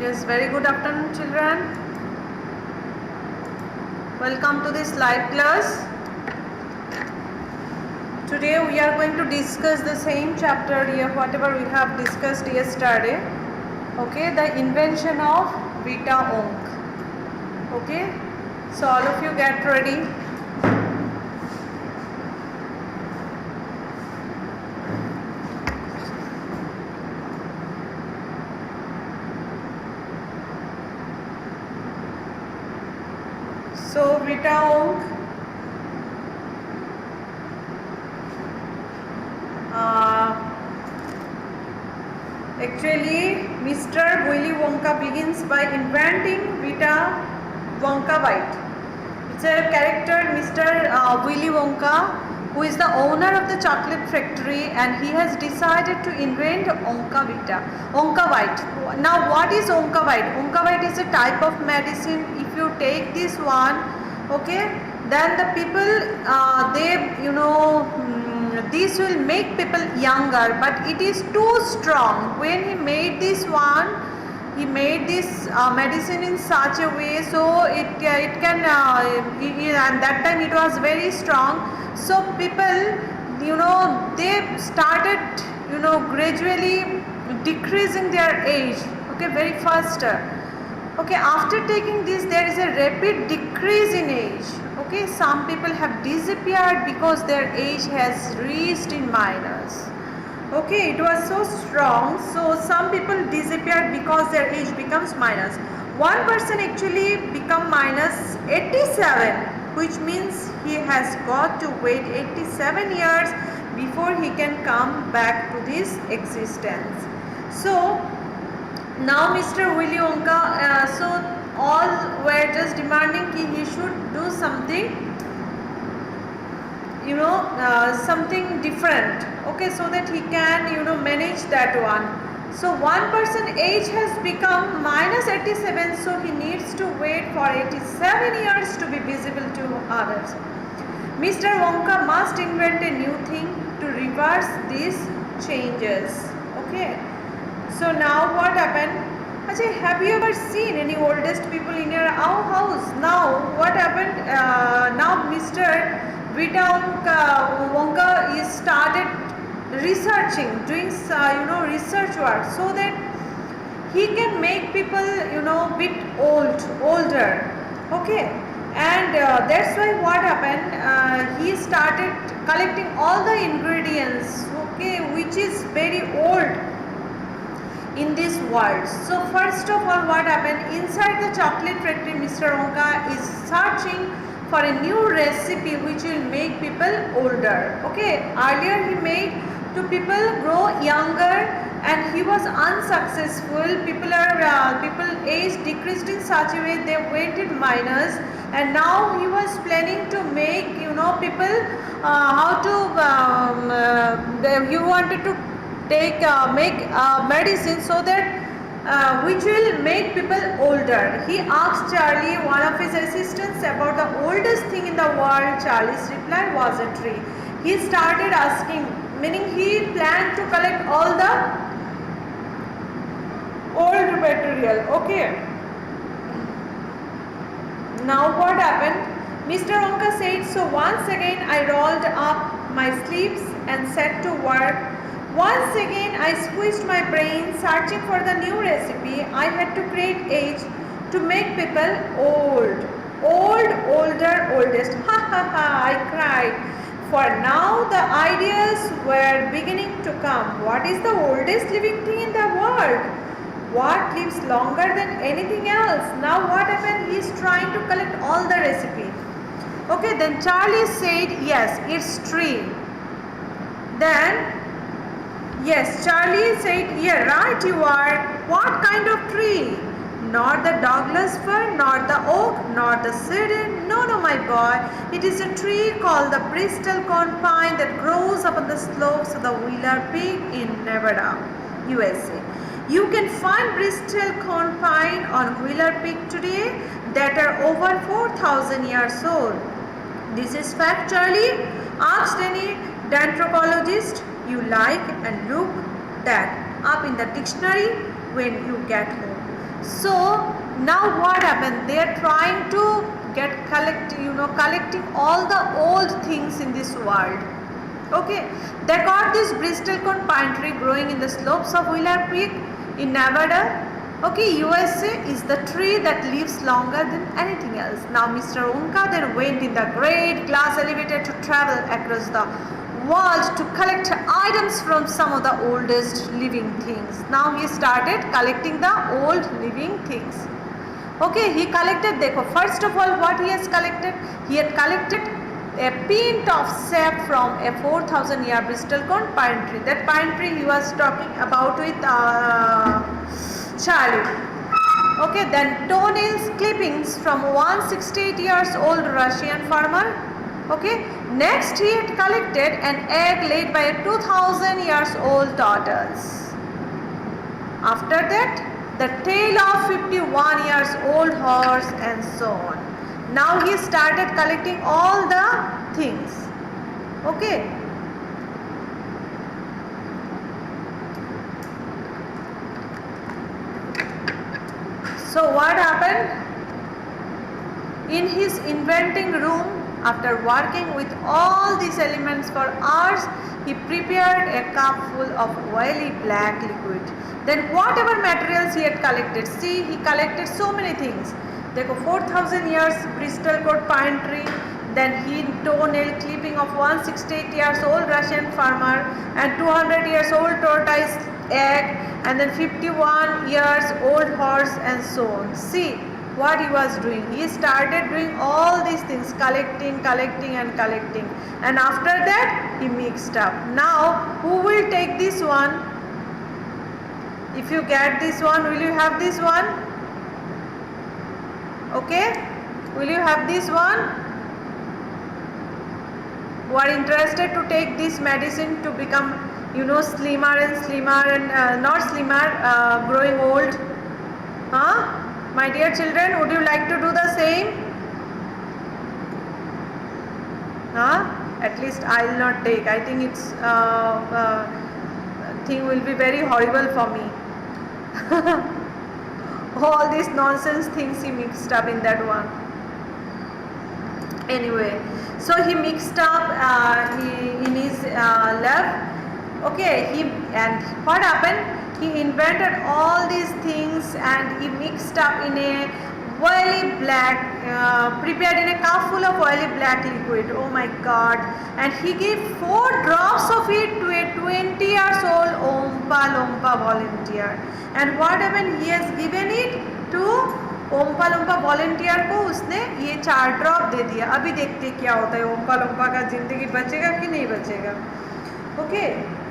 Yes, very good afternoon, children. Welcome to this live class. Today we are going to discuss the same chapter here, whatever we have discussed yesterday. Okay, the invention of Vita Wonk. Okay, so all of you get ready. So Vita Wonk actually Mr. Willy Wonka begins by inventing Vita Wonka White. It's a character, Mr. Willy Wonka, who is the owner of the chocolate factory, and he has decided to invent Wonka White. Now what is Wonka White? Wonka White is a type of medicine. If you take this one, okay, then the people this will make people younger, but it is too strong. When he made this one, he made this medicine in such a way so it can and that time it was very strong, so people they started gradually decreasing their age, okay, very faster. Okay, after taking this there is a rapid decrease in age. Okay, some people have disappeared because their age has reached in minus. Okay, it was so strong, so some people disappeared because their age becomes minus. One person actually become minus 87, which means he has got to wait 87 years before he can come back to this existence. So now Mr. Willy Wonka, so all were just demanding that he should do something, something different, okay, so that he can manage that one. So one person age has become minus 87, so he needs to wait for 87 years to be visible to others. Mr. Wonka must invent a new thing to reverse these changes. Okay, so now what happened? Ajay, have you ever seen any oldest people in your house? Now what happened? Now Mr. Vita Wonka is started researching, doing research work, so that he can make people bit older. Okay, and that's why what happened? He started collecting all the ingredients, okay, which is very old in this world. So first of all, what happened? Inside the chocolate factory, Mr. Wonka is searching for a new recipe which will make people older. Okay, earlier he made to people grow younger, and he was unsuccessful. People age decreased in such a way they went in minus, and now he was planning to make people how to he wanted to make medicine so that which will make people older. He asked Charlie, one of his assistants, about the oldest thing in the world. Charlie's reply was a tree. He started asking, meaning he planned to collect all the old material. Okay, now what happened? Mr. Wonka said, so once again I rolled up my sleeves and set to work. Once again I squeezed my brain searching for the new recipe. I had to create age to make people old. Older, oldest. Ha ha ha, I cried. For now the ideas were beginning to come. What is the oldest living thing in the world? What lives longer than anything else? Now what happened? He is trying to collect all the recipe. Okay, then Charlie said, yes, it's tree. Then yes, Charlie said, yeah, right you are. What kind of tree? Not the Douglas fir, not the oak, not the cedar. No, my boy. It is a tree called the Bristol corn pine that grows up on the slopes of the Wheeler Peak in Nevada, USA. You can find Bristol corn pine on Wheeler Peak today that are over 4,000 years old. This is fact, Charlie. Asked any dendrologist you like and look that up in the dictionary when you get home. So now what happened? They are trying to collecting all the old things in this world. Okay, they got this Bristol cone pine tree growing in the slopes of Willow Creek in Nevada. Okay, USA is the tree that lives longer than anything else. Now Mr. Wonka then went in the great glass elevator to travel across the world to collect items from some of the oldest living things. Now he started collecting the old living things. Okay, he collected, first of all what he has collected? He had collected a pint of sap from a 4,000 year Bristol cone pine tree. That pine tree he was talking about with Charlie. Okay, then toenails clippings from 168 years old Russian farmer. Okay, next he had collected an egg laid by a 2,000 years old tortoise. After that, the tail of 51 years old horse and so on. Now he started collecting all the things. Okay. So what happened? In his inventing room, after working with all these elements for hours, he prepared a cup full of oily black liquid. Then whatever materials he had collected, see, he collected so many things. देखो 4,000 years Bristol cone pine tree, then he toenail clipping of 168 years old Russian farmer and 200 years old tortoise egg, and then 51 years old horse and so on. See what he was doing. He started doing all these things, collecting and after that he mixed up. Now who will take this one? If you get this one, will you have this one? Okay, will you have this one? Who are interested to take this medicine to become, slimmer and not slimmer, growing old? Huh? My dear children, would you like to do the same? Huh? At least I will not take. I think it's thing will be very horrible for me. All these nonsense things he mixed up in that one. Anyway, so he mixed up in his lab. Okay, and what happened? He invented all these things and he mixed up in a oily black, prepared in a cup full of oily black liquid. Oh my God! And he gave 4 drops of it to a 20 years old Oompa Loompa volunteer. And what happened? He has given it to Oompa Loompa volunteer को उसने ये 4 drop दे दिया. अभी देखते क्या होता है, ओम्पा लोम्पा का जिंदगी बचेगा कि नहीं बचेगा. Okay,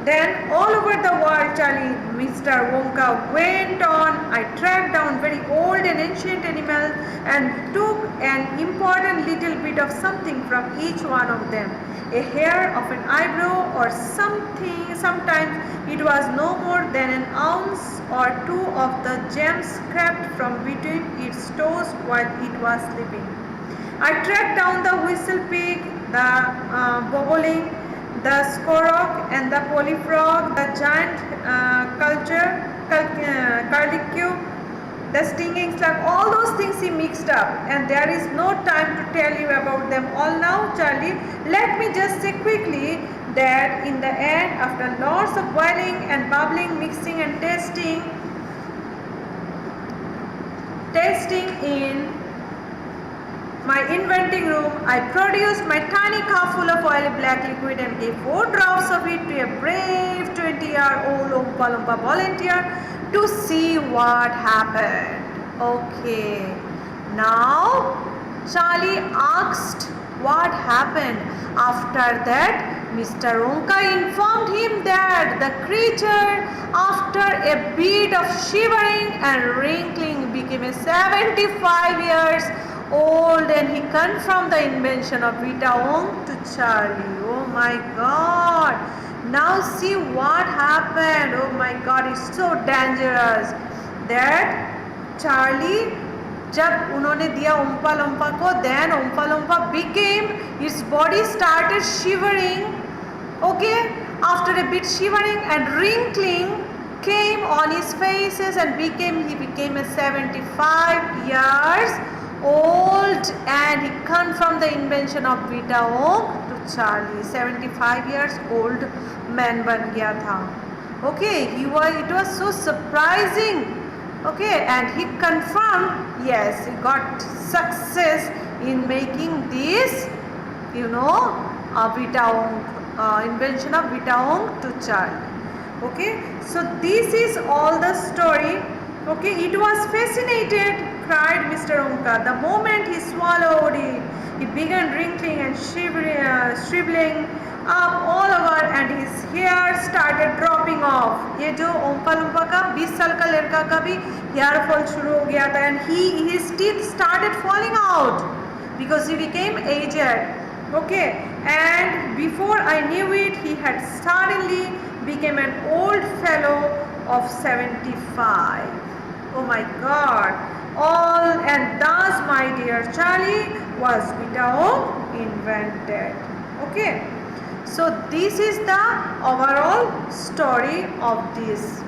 then all over the world, Charlie, Mr. Wonka went on. I tracked down very old and ancient animals and took an important little bit of something from each one of them. A hair of an eyebrow or something. Sometimes it was no more than an ounce or 2 of the gems scraped from between its toes while it was sleeping. I tracked down the whistle pig, the bobolink, the skorok and the polyfrog, the giant curlicue, the stinging slug, all those things he mixed up, and there is no time to tell you about them all now, Charlie. Let me just say quickly that in the end, after lots of boiling and bubbling, mixing and testing in my inventing room, I produced my tiny cup full of oily black liquid and gave 4 drops of it to a brave 20-year-old Oompa Loompa volunteer to see what happened. Okay, now Charlie asked what happened. After that, Mr. Wonka informed him that the creature, after a bit of shivering and wrinkling, became a 75 years old, and he confirmed the invention of Vita Wonk to Charlie. Oh my God! Now see what happened. Oh my God, it's so dangerous. That Charlie, जब उन्होंने दिया ओम्पा लोम्पा को, then ओम्पा लोम्पा became, its body started shivering. Okay, after a bit shivering and wrinkling, came on his faces and he became a 75 years old, and he confirmed the invention of Vita Wonk to Charlie. 75 years old man ban gaya tha. Okay, it was so surprising. Okay, and he confirmed, yes, he got success in making this, Vita Wonk, invention of Vita Wonk to Charlie. Okay, so this is all the story. Okay, it was fascinated, cried Mr. Wonka. The moment he swallowed it, he began wrinkling and shriveling up all over, and his hair started dropping off. ये जो ओम्पा लुम्पा का 20 साल का लड़का का भी hair fall शुरू हो गया था, and his teeth started falling out because he became aged. Okay, and before I knew it, he had suddenly became an old fellow of 75. Oh my God! And thus, my dear Charlie, was Vita Wonk invented. Okay, so this is the overall story of this.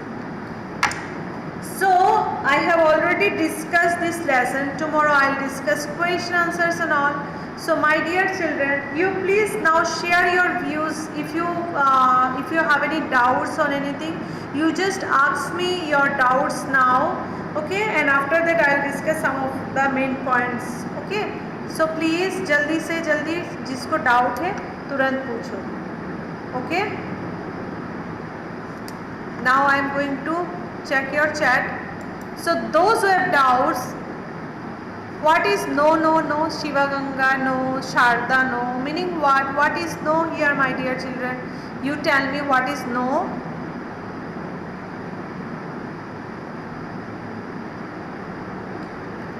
So I have already discussed this lesson. Tomorrow I'll discuss question answers and all. So my dear children, you please now share your views. If you have any doubts on anything, you just ask me your doubts now. Okay, and after that I'll discuss some of the main points. Okay, so please जल्दी से जल्दी जिसको doubt है तुरंत पूछो. Okay, now I am going to check your chat. So those who have doubts, what is no, Shiva Ganga no, Sharda no, meaning what is no here, my dear children? You tell me what is no.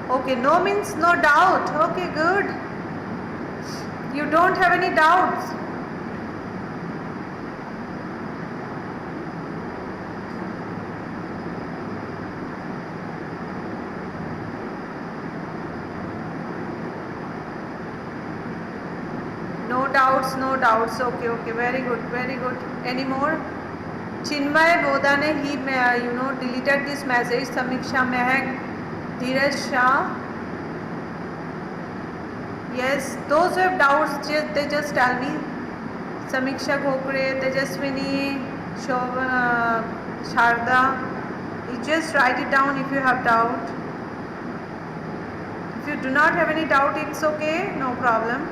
Okay, no means no doubt. Okay, good. You don't have any doubts. No doubts. Okay, very good. Any more? Chinmay Bodane, he deleted this message. Samiksha Mehak, Dheeraj Shah. Yes, those who have doubts, they just tell me. Samiksha Gokre, Tejaswini, Sharda. You just write it down if you have doubt. If you do not have any doubt, it's okay, no problem.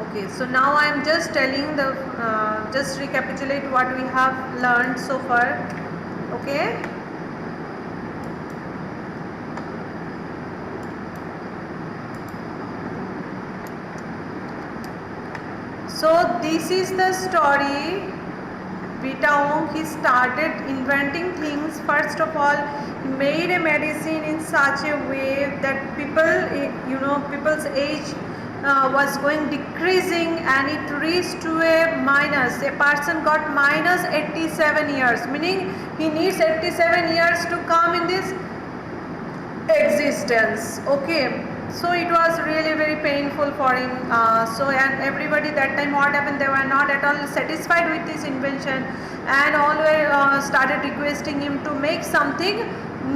Okay, so now I am just telling just recapitulate what we have learned so far. Okay. So this is the story. Vita Wonk, he started inventing things. First of all, he made a medicine in such a way that people's age was going decreasing, and it reached to a minus. A person got minus 87 years, meaning he needs 87 years to come in this existence. Okay, so it was really very painful for him. And everybody that time, what happened, they were not at all satisfied with this invention, and always started requesting him to make something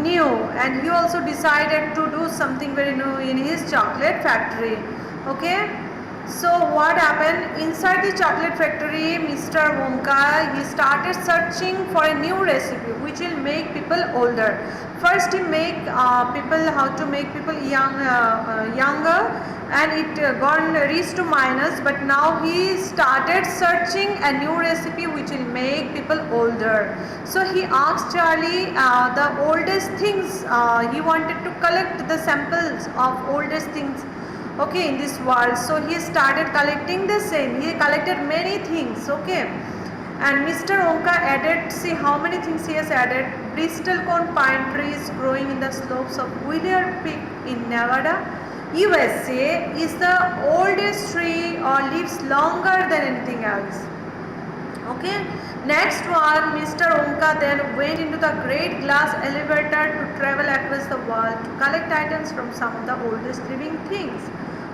new, and he also decided to do something very new in his chocolate factory. Okay, so what happened inside the chocolate factory? Mr. Wonka, he started searching for a new recipe which will make people older. First, he make how to make people younger, and it reached to minus. But now he started searching a new recipe which will make people older. So he asked Charlie the oldest things. He wanted to collect the samples of oldest things. Okay, in this world. So he started collecting the same. He collected many things. Okay, and Mr. Wonka added, see how many things he has added. Bristol cone pine trees growing in the slopes of Willow Peak in Nevada, USA is the oldest tree or lives longer than anything else. Okay, Next one, Mr. Onka then went into the great glass elevator to travel across the world to collect items from some of the oldest living things.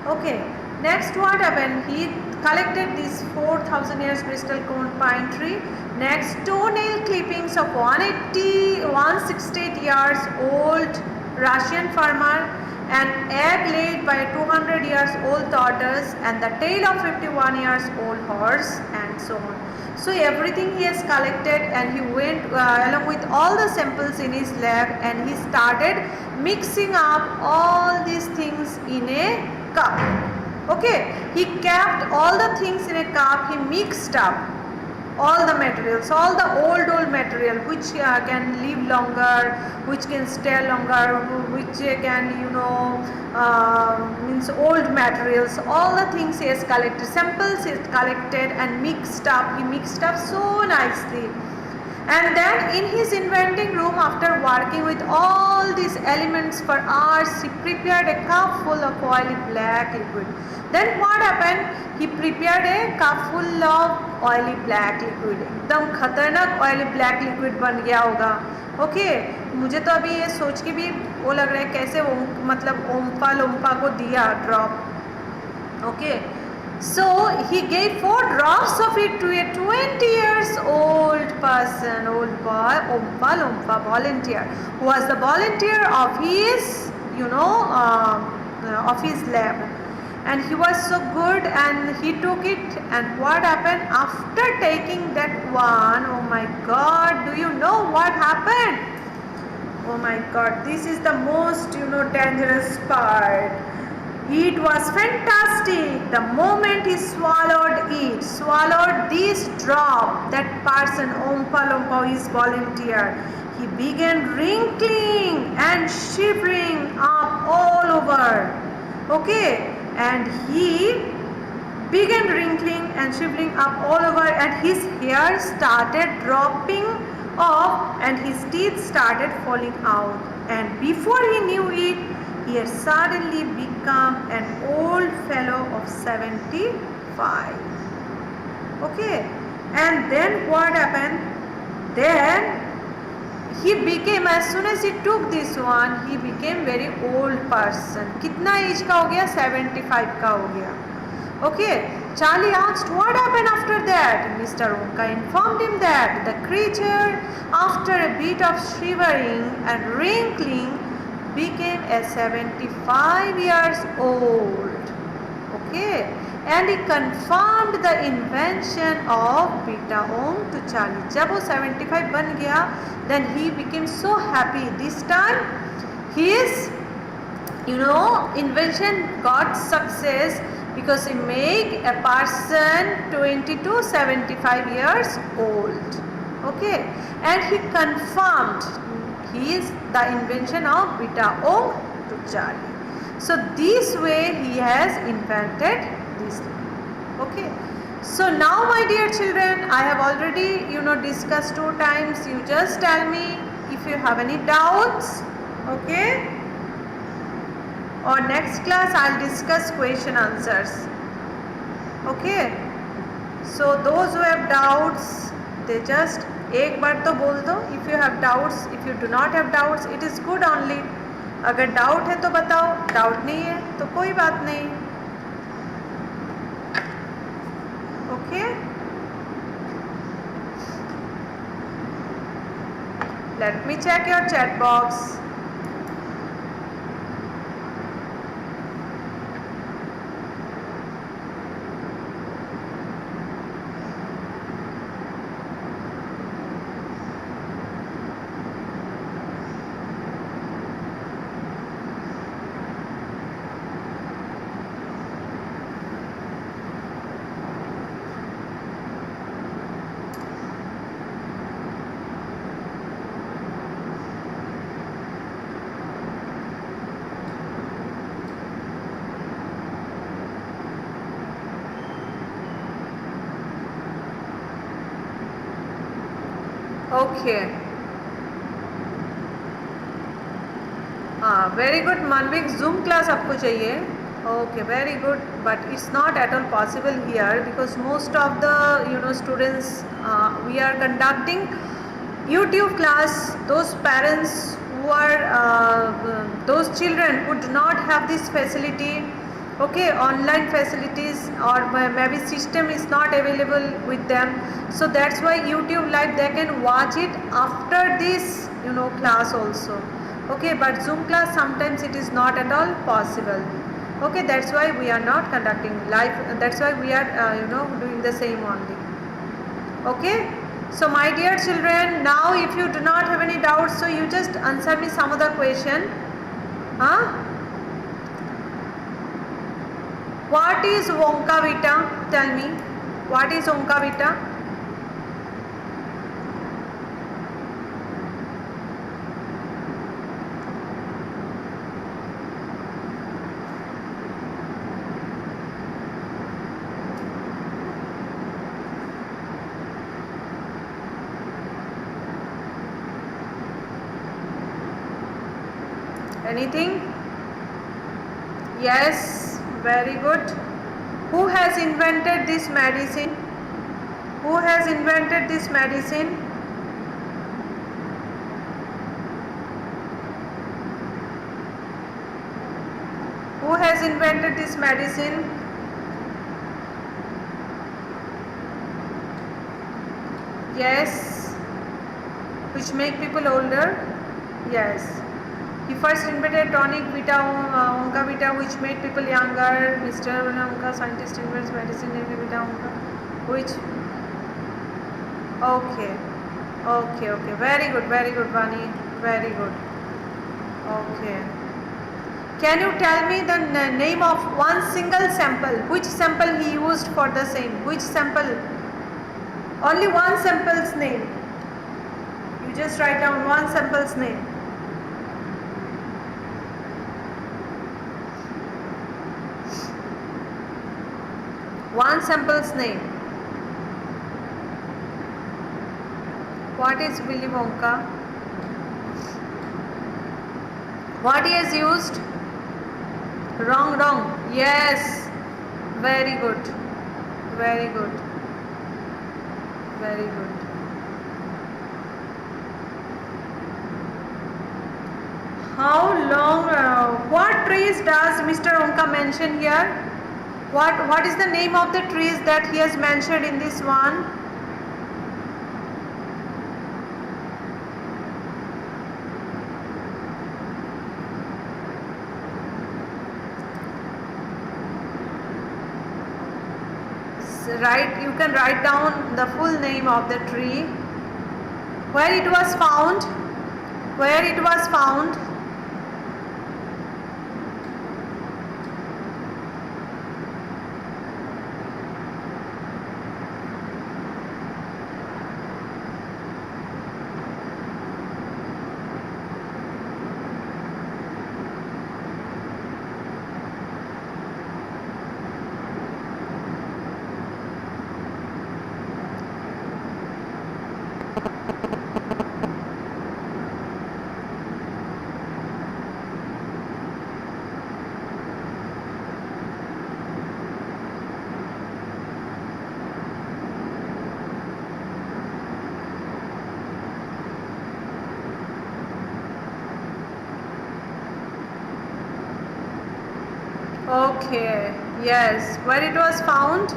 Okay, next what happened? He collected these 4,000 years crystal cone pine tree. Next, toenail clippings of 168 years old Russian farmer, an egg laid by a 200 years old tortoise, and the tail of 51 years old horse, and so on. So everything he has collected, and he went along with all the samples in his lab, and he started mixing up all these things in a cup. Okay, he kept all the things in a cup, he mixed up all the materials, all the old material which can live longer, which can stay longer, which can means old materials, all the things he has collected, samples he has collected and mixed up, he mixed up so nicely. And then in his inventing room, after working with all these elements for hours, he prepared a cup full of oily black liquid. Then what happened? He prepared a cup full of oily black liquid. एकदम खतरनाक oily black liquid बन गया होगा. Okay, मुझे तो अभी ये सोच के भी वो लग रहा है कैसे वो मतलब ओम्पा को दिया drop. Okay, so he gave 4 drops of it to a 20 years old person, old boy, Ompa volunteer, who was the volunteer of his of his lab. And he was so good, and he took it, and what happened after taking that one? Oh my god, do you know what happened? Oh my god, this is the most dangerous part. It was fantastic. The moment he swallowed this drop, that person, Ompa, his volunteer, he began wrinkling and shivering up all over. Okay, and he began wrinkling and shivering up all over, and his hair started dropping off, and his teeth started falling out. And before he knew it, he had suddenly become an old fellow of 75. Okay, and then what happened? Then he became, as soon as he took this one, he became very old person. कितना as का हो गया? 75 का हो गया. Okay, Charlie asked what happened after that. Mr. Onka informed him that the creature, after a bit of shivering and wrinkling, became a 75 years old. Okay, and he confirmed the invention of Vita Wonk to Charlie. जब वो 75 बन गया, then he became so happy. This time his invention got success, because he made a person 20 to 75 years old. Okay, and he confirmed the invention of Vita Wonk to Charlie. So this way he has invented this. Okay, so now my dear children, I have already discussed 2 times. You just tell me if you have any doubts. Okay, or next class I'll discuss question answers. Okay, so those who have doubts, they just एक बार तो बोल दो. If you have doubts, if you do not have doubts, it is good only. अगर doubt है तो बताओ, doubt नहीं है तो कोई बात नहीं. Okay, let me check your chat box. Okay, हाँ, very good Manvik. Zoom class आपको चाहिए. Okay, very good, but it's not at all possible here because most of the students we are conducting YouTube class. Those parents who are those children who do not have this facility, okay, online facilities or maybe system is not available with them. So that's why YouTube live they can watch it after this class also. Okay, but Zoom class sometimes it is not at all possible. Okay, that's why we are not conducting live, that's why we are doing the same only. Okay, so my dear children, now if you do not have any doubts, so you just answer me some other question. What is Wonka Vita? Tell me, what is Wonka Vita? Anything? Yes, very good. Who has invented this medicine? Who has invented this medicine? Who has invented this medicine? Yes. Which make people older? Yes. He first invented tonic Vita Wonka Vita, which made people younger. Mr. Wonka, scientist, invents medicine named Vita Wonka, which. Okay, okay. Very good, Vani. Very good. Okay. Can you tell me the name of one single sample? Which sample he used for the same? Which sample? Only one sample's name. You just write down one sample's name. One sample's name. What is Willy Wonka? What he has used? Wrong. Yes. Very good. Very good. Very good. How long? What trees does Mr. Wonka mention here? What is the name of the trees that he has mentioned in this one? You can write down the full name of the tree, where it was found, where it was found. Okay, yes, where it was found?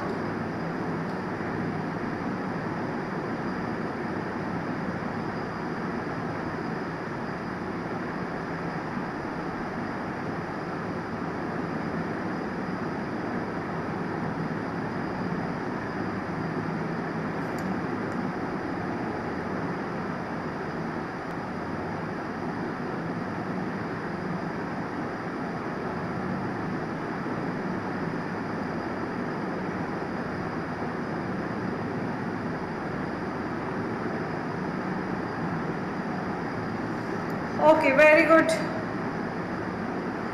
Okay, very good.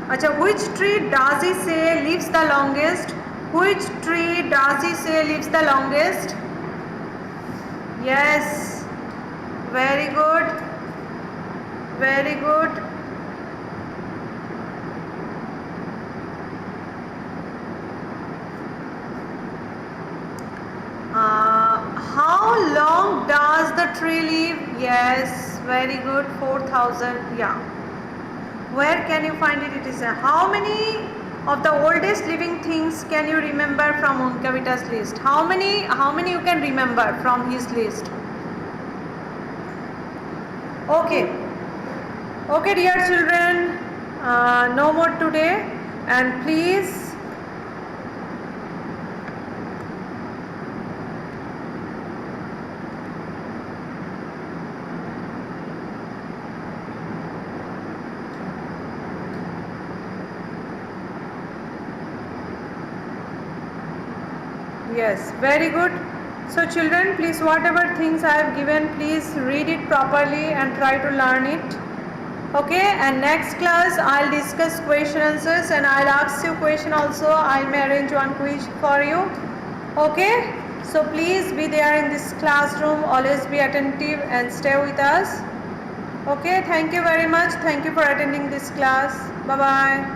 Acha, which tree does he say lives the longest? Which tree does he say lives the longest? Yes, very good. Very good. tree leaf? Yes, very good. 4,000. Yeah. Where can you find it? It is how many of the oldest living things can you remember from Vita's list? How many you can remember from his list? Okay. Okay, dear children, no more today, and please yes, very good. So children, please whatever things I have given, please read it properly and try to learn it. Okay, and next class I'll discuss question answers and I'll ask you question also. I may arrange one quiz for you. Okay, so please be there in this classroom, always be attentive and stay with us. Okay, thank you very much. Thank you for attending this class. Bye bye.